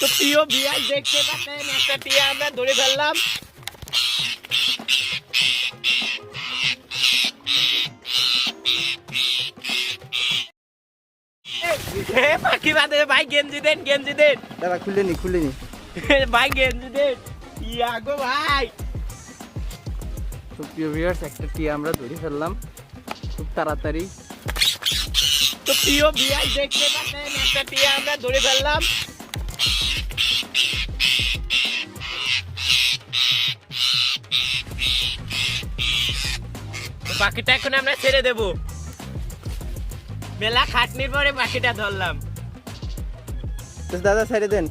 তো প্রিয় ভিউয়ার দেখতে পাচ্ছেন একটা টিয়া আমরা ধরে ফেললাম। পাখি বাদে ভাই গেঞ্জি দেন দাদা খুলে নি ভাই গেঞ্জি দেন ইয়া গো ভাই। তো প্রিয় ভিউয়ার্স একটা টিয়া আমরা ধরে ফেললাম খুব তাড়াতাড়ি। তো প্রিয় ভিউয়ার দেখতে পাচ্ছেন একটা টিয়া আমরা ধরে ফেললাম। পাখিটা এখন আমরা ছেড়ে দেব। মেলা খাটনির পরে পাখিটা ধরলাম। তো দাদা ছেড়ে দেন।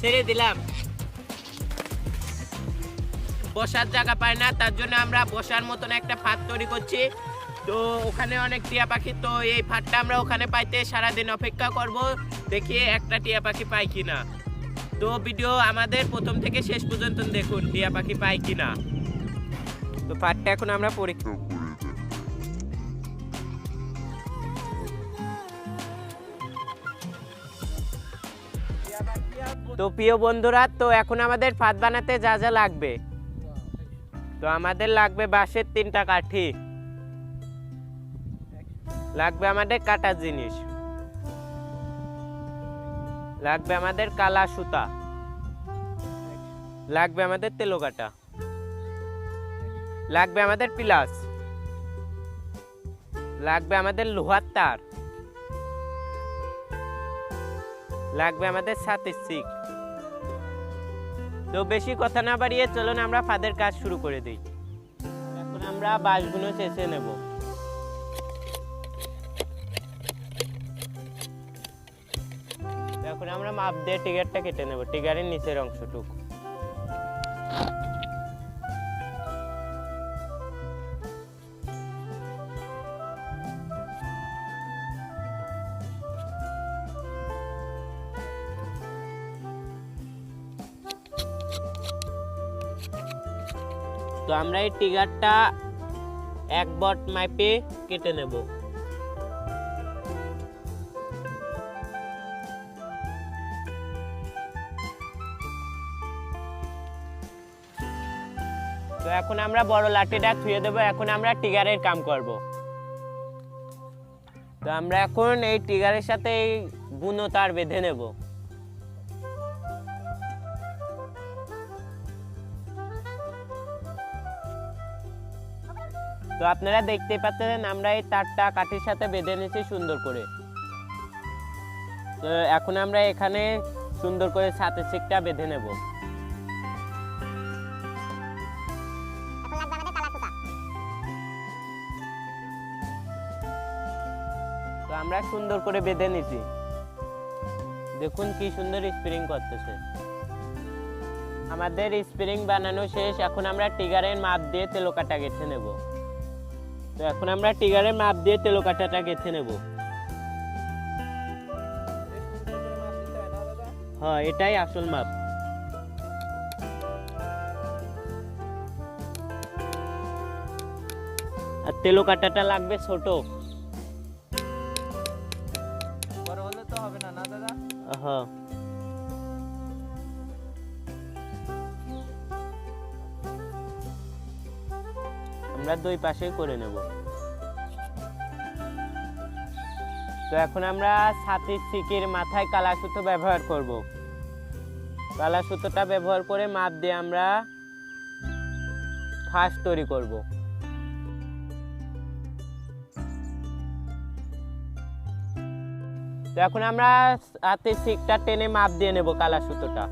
ছেড়ে দিলাম। বসার জায়গা পায় না, তার জন্য আমরা বসার মতন একটা ফাঁদ তৈরি করছি। তো ওখানে অনেক টিয়া পাখি, তো এই ফাঁদটা আমরা ওখানে পাইতে সারাদিন অপেক্ষা করব, দেখি একটা টিয়া পাখি পাই কিনা। তো ভিডিও আমাদের প্রথম থেকে শেষ পর্যন্ত দেখুন টিয়া পাখি পাই কিনা। তো ফাঁদটা এখন আমরা পরীক্ষা। তো প্রিয় বন্ধুরা, তো এখন আমাদের ফাঁদ বানাতে যা যা লাগবে, তো আমাদের লাগবে বাঁশের 3টা কাঠি, লাগবে আমাদের কাটার জিনিস, লাগবে আমাদের কালা সুতা, লাগবে আমাদের তেলো কাটা, লাগবে আমাদের পিলাস, লাগবে আমাদের লোহার তার, লাগবে আমাদের সাথে সিক। তো বেশি কথা না বাড়িয়ে চলুন আমরা ফাঁদের কাজ শুরু করে দিই। এখন আমরা বাঁশগুলো চেঁচে নেব। এখন আমরা মাপ দিয়ে টিগারটা কেটে নেব, টিগারের নিচের অংশটুকু। তো আমরা এই টিগারটা 1 বট মাপে কেটে নেব। তো এখন আমরা বড় লাঠিটা ছুঁয়ে দেব। এখন আমরা টিগারের কাম করব। তো আমরা এখন এই টিগারের সাথে এই বুনো তার বেঁধে নেব। তো আপনারা দেখতে পাচ্ছেন আমরা এই তারটা কাঠির সাথে বেঁধে নিয়েছি সুন্দর করে। তো এখন আমরা এখানে সুন্দর করে সাথে চিকটা বেঁধে নেব। তো আমরা সুন্দর করে বেঁধে নিয়েছি, দেখুন কি সুন্দর স্প্রিং করতেছে। আমাদের স্প্রিং বানানো শেষ। এখন আমরা টিগারের মাপ দিয়ে তেলো কাটা গেঁথে নেব। তো এখন আমরা টিগারের মাপ দিয়ে তেলো কাটাটা গেঁথে নেব। হ্যাঁ, এটাই আসল মাপ। আর তেলো কাটাটা লাগবে ছোট। বড় হলে তো হবে না, না দাদা? হ্যাঁ, আমরা 2 পাশে করে নেব। তো এখন আমরা ছাতির চিকের মাথায় কালা সুতো ব্যবহার করব। কালা সুতোটা ব্যবহার করে মাপ দিয়ে আমরা ফাঁস তৈরি করব। তো এখন আমরা ছাতির চিকটা টেনে মাপ দিয়ে নেব কালা সুতোটা।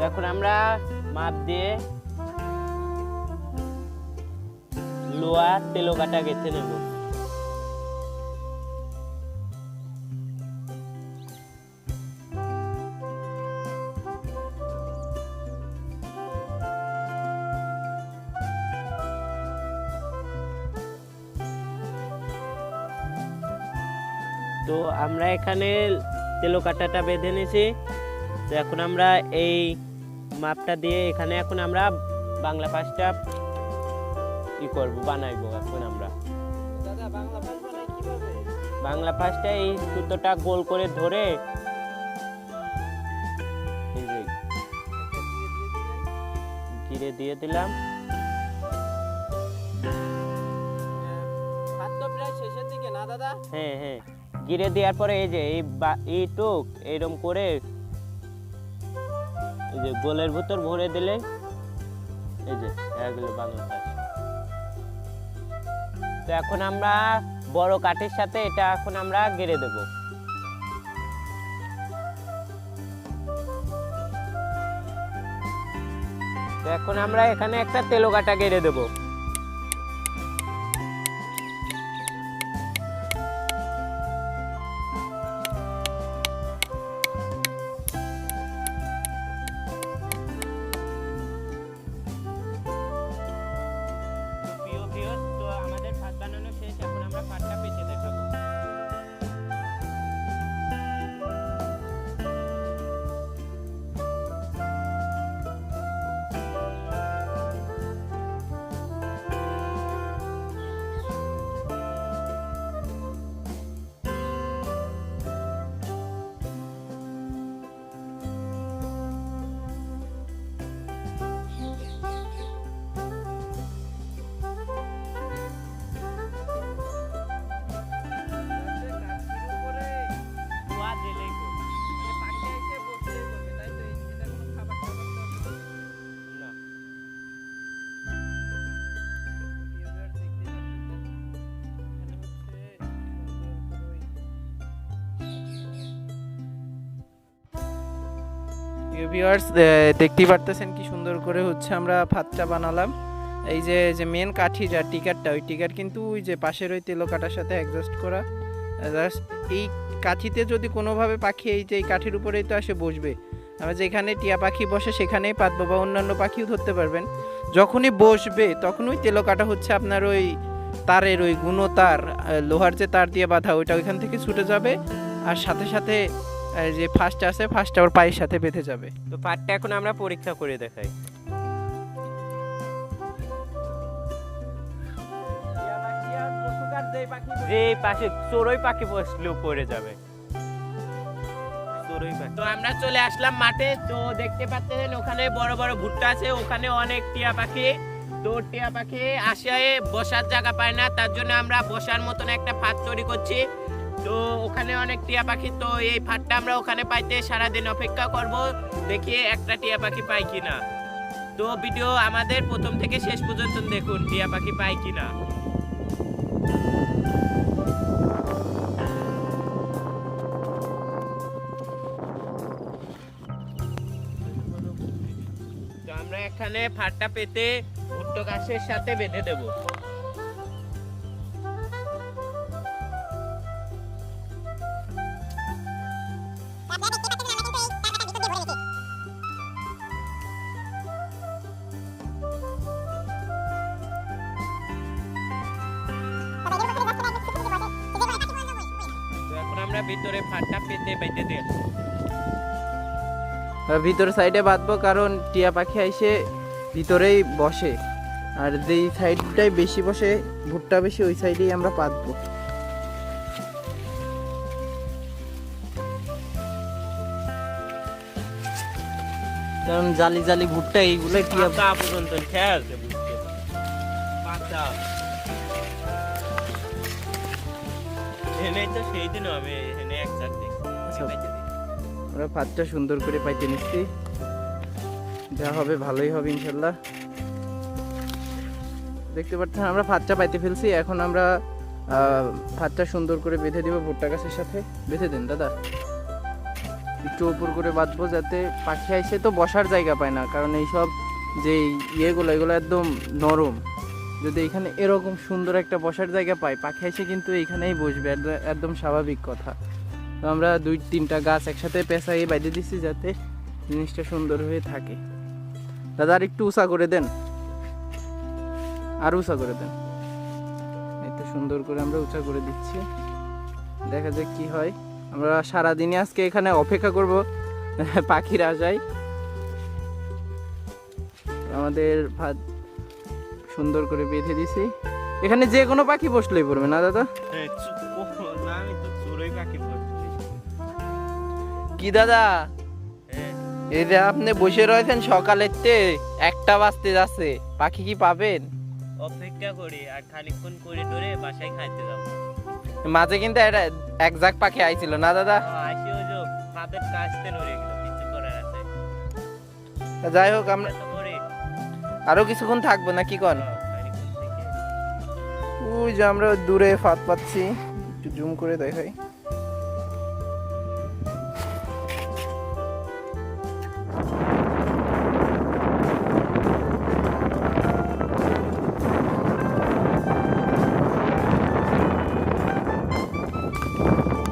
এখন আমরা মাপ দিয়ে লোহা তেলো কাটা গেঁথে নেব। তো আমরা এখানে তেলো কাটাটা বেঁধে নিয়েছি। তো এখন আমরা এই মাপটা দিয়ে এখানে এখন আমরা বাংলা পাশটা করবো, বানাইবো। এখন আমরা বাংলা পাশটা এই সুতোটা গোল করে ধরে ঘিরে দিয়ে দিলাম। শেষের দিকে না দাদা? হ্যাঁ হ্যাঁ, ঘিরে দেওয়ার পরে এই যে এইটুক এরকম করে এই যে গোলের ভিতর ভরে দিলে এই যে এগুলো বাংলা পাশ। তো এখন আমরা বড় কাঠের সাথে এটা এখন আমরা গেড়ে দেব। তো এখন আমরা এখানে একটা তেলো কাটা গেড়ে দেব। তো আমাদের ভাত বানানো শেষ, এখন আমরা ভাতটা পেতে দেখাবো। ভিউয়ার্স দেখতেই পারতেছেন কি সুন্দর করে হচ্ছে আমরা ভাতটা বানালাম। এই যে যে মেন কাঠি যা টিকারটা, ওই টিকার কিন্তু ওই যে পাশের ওই তেলো কাটার সাথে অ্যাডজাস্ট করা। এই কাঠিতে যদি কোনোভাবে পাখি এই যে এই কাঠির উপরেই তো আসে বসবে, আমরা যেখানে টিয়া পাখি বসে সেখানেই পাতবো বা অন্যান্য পাখিও ধরতে পারবেন। যখনই বসবে তখন ওই তেলো কাটা হচ্ছে আপনার ওই তারের ওই গুণো তার, লোহার যে তার দিয়ে বাঁধা, ওইটা ওইখান থেকে ছুটে যাবে আর সাথে সাথে যে ফার্স্ট আছে ফার্স্ট ওর পায়ের সাথে বেঁধে যাবে। তো পাটটা এখন আমরা পরীক্ষা করে দেখাই। যে পাশে চড়ুই পাখি বসলেও পড়ে যাবে। তো আমরা চলে আসলাম মাঠে। তো দেখতে পাচ্ছেন ওখানে বড় বড় ভুট্টা আছে, ওখানে অনেক টিয়া পাখি। তো টিয়া পাখি আসে বসার জায়গা পায় না, তার জন্য আমরা বসার মতন একটা ফাঁদ তৈরি করছি। তো ওখানে অনেক টিয়া পাখি, তো এই ফাঁদটা আমরা ওখানে পাইতে সারাদিন অপেক্ষা করব, দেখি একটা টিয়া পাখি পাই কিনা। তো ভিডিও আমাদের প্রথম থেকে শেষ পর্যন্ত দেখুন টিয়া পাখি পাই কিনা। তো আমরা এখানে ফাঁদটা পেতে ভুট্টো গাছের সাথে বেঁধে দেবো। ভিতরে ফাঁদটা পেতে বেঁধে দিয়ে ভিতর সাইডে বাঁধবো, কারণ টিয়া পাখি এসে ভিতরেই বসে, আর যেই সাইডটাই বেশি বসে ভুট্টা বেশি ওই সাইডেই আমরা পাতবো। কারণ জালি জালি ভুট্টা এইগুলো টিয়া পর্যন্ত খেয়াল পাতা তো সেই দিনও আমি এখানে একসাথে আমরা ভাতটা সুন্দর করে পাইতে নিচ্ছি, যা হবে ভালোই হবে ইনশাল্লাহ। দেখতে পাচ্ছেন আমরা ভাতটা পাইতে ফেলছি, এখন আমরা ভাতটা সুন্দর করে বেঁধে দিব ভুট্টা গাছের সাথে। বেঁধে দেন দাদা, একটু উপর করে বাঁধবো যাতে পাখি এসে তো বসার জায়গা পায় না, কারণ এইসব যে এগুলো একদম নরম। যদি এখানে এরকম সুন্দর একটা বসার জায়গা পাই, পাখি এসে কিন্তু এইখানেই বসবে, একদম স্বাভাবিক কথা। তো আমরা 2-3টা গাছ একসাথে পেঁচাই বেঁধে দিচ্ছি যাতে জিনিসটা সুন্দর হয়ে থাকে। দাদা আর একটু উঁচা করে দেন, আর উঁচা করে দেন। এই তো সুন্দর করে আমরা উঁচা করে দিচ্ছি। দেখা যাক কি হয়। আমরা সারাদিনই আজকে এখানে অপেক্ষা করব পাখিরা যায়। আমাদের ভাত সুন্দর করে বেঁধে দিছি। এখানে যে কোনো পাখি বসলেই পড়বে না দাদা? আমি তো চড়ুই পাখি বলছি। কি দাদা, এই যে আপনি বসে রয়েছেন সকালের তে 1টা বাজতে যাচ্ছে, পাখি কি পাবেন? অপেক্ষা করি আর খানিকক্ষণ করে ধরে বাসায় খাইতে যাবো। মাঝে কিন্তু একটা এক ঝাঁক পাখি আইছিল না দাদা? আসি ওই যে ফাদের কাছতে নড়ে গেল, কিছু করার আছে। যাই হোক, আমরা তো করে আরো কিছুক্ষণ থাকবো না কি কন? খানিকক্ষণ থেকে ওই যে আমরা দূরে ফাঁদ পাচ্ছি, একটু জুম করে দেখাই।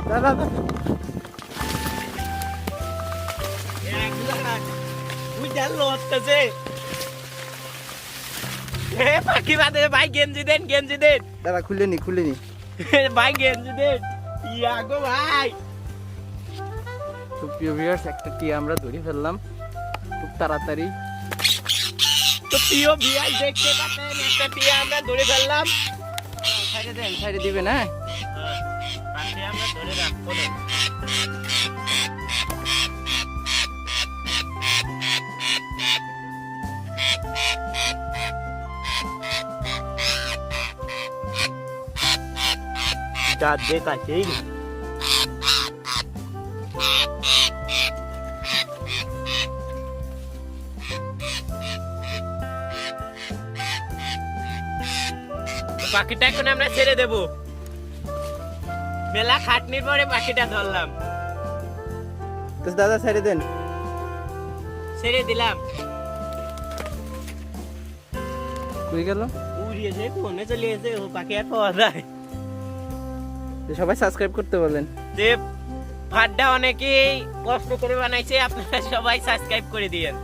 দাদা পাখি বাদে ভাই গেঞ্জি দেন, গেঞ্জি দেন দাদা, খুলে নি ভাই, গেঞ্জি দেন। ইয়া গো ভাই, তো প্রিয় ভিউয়ার্স, একটা টিয়া আমরা ধরে ফেললাম খুব তাড়াতাড়ি। তো প্রিয় ভিআই দেখতে পাচ্ছেন একটা টিয়া আমরা ধরে ফেললাম। সাইডে দেন, সাইডে দিবেন। হ্যাঁ, পাখি আমরা ধরে রাখবো না। দাঁত দিয়ে কাছেই পাখিটা এখন আমরা ছেড়ে দেব। মেলা খাটনির পরে পাখিটা ধরলাম, তো দাদা সাইডে দেন। ছেড়ে দিলাম। কই গেল? উড়িয়েছে, কোনে চলে এসে, ও পাখি আর পাওয়া যায়। তো সবাই সাবস্ক্রাইব করতে বলেন। যে ভাতটা অনেকেই কষ্ট করে বানাইছে, আপনারা সবাই সাবস্ক্রাইব করে দিয়েন।